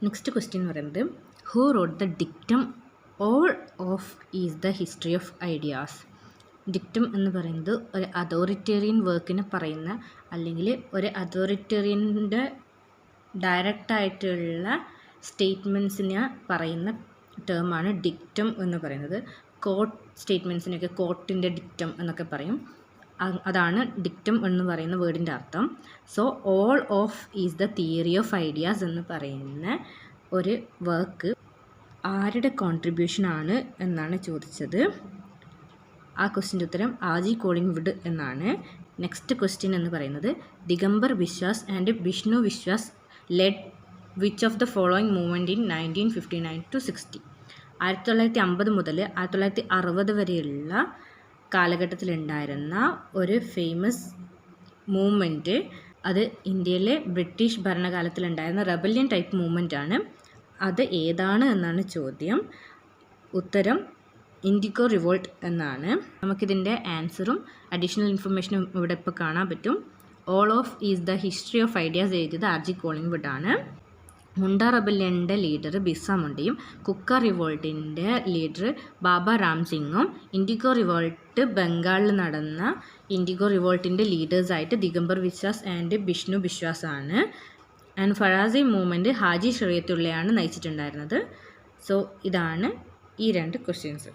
Next question എന്ന് പറയുന്നത് who wrote the dictum all of is the history of ideas. Dictum എന്ന് പറയുന്നത് ഒരു അതോറിറ്റേറിയൻ വർക്കിനെ പറയുന്ന അല്ലെങ്കിൽ ഒരു അതോറിറ്റേറിയൻ്റെ ഡയറക്റ്റായിട്ടുള്ള സ്റ്റേറ്റ്മെൻറ്റ്സിനെ പറയുന്ന ടേമാണ് ഡിക്റ്റം എന്ന് പറയുന്നത്. കോർട്ട് സ്റ്റേറ്റ്മെൻറ്റ്സിനൊക്കെ കോർട്ടിൻ്റെ ഡിക്റ്റം എന്നൊക്കെ പറയും. അതാണ് ഡിക്റ്റം എന്ന് പറയുന്ന വേർഡിൻ്റെ അർത്ഥം. So all of is the theory of ideas എന്ന് പറയുന്ന ഒരു വർക്ക് ആരുടെ കോൺട്രിബ്യൂഷനാണ് എന്നാണ് ചോദിച്ചത്. ആ ക്വസ്റ്റ്യൻ്റെ ഉത്തരം ആജി കോളിംഗ്വുഡ് എന്നാണ്. നെക്സ്റ്റ് ക്വസ്റ്റ്യൻ എന്ന് പറയുന്നത് Digambar Biswas and Vishnu Biswas led which of the following movement in 1959 to 60. 1950 മുതൽ 1960 വരെയുള്ള കാലഘട്ടത്തിലുണ്ടായിരുന്ന ഒരു ഫേമസ് മൂവ്മെൻറ്റ്, അത് ഇന്ത്യയിലെ ബ്രിട്ടീഷ് ഭരണകാലത്തിലുണ്ടായിരുന്ന റെബല്യൻ ടൈപ്പ് മൂവ്മെൻറ്റാണ്. അത് ഏതാണ് എന്നാണ് ചോദ്യം. ഉത്തരം ഇൻഡിഗോ റിവോൾട്ട് എന്നാണ്. നമുക്കിതിൻ്റെ ആൻസറും അഡീഷണൽ ഇൻഫർമേഷനും ഇവിടെ ഇപ്പോൾ കാണാൻ പറ്റും. All of is the history of ideas എഴുതിയത് ആർജി കോളിംഗ്വുഡ് ആണ്. മുണ്ട റെബല്യൻ്റെ ലീഡർ ബിർസ മുണ്ടയും കുക്ക റിവോൾട്ടിൻ്റെ ലീഡർ ബാബ രാം സിംഗും ഇൻഡിഗോ റിവോൾട്ട് ബംഗാളിൽ നടന്ന ഇൻഡിഗോ റിവോൾട്ടിൻ്റെ ലീഡേഴ്സായിട്ട് ദിഗംബർ വിശ്വാസ് ആൻഡ് വിഷ്ണു വിശ്വാസ് ആണ്. ആൻഡ് ഫറാസി മൂവ്മെൻറ്റ് ഹാജി ഷറിയത്തുള്ളയാണ് നയിച്ചിട്ടുണ്ടായിരുന്നത്. സോ ഇതാണ് ഈ രണ്ട് ക്വസ്റ്റ്യൻസ്.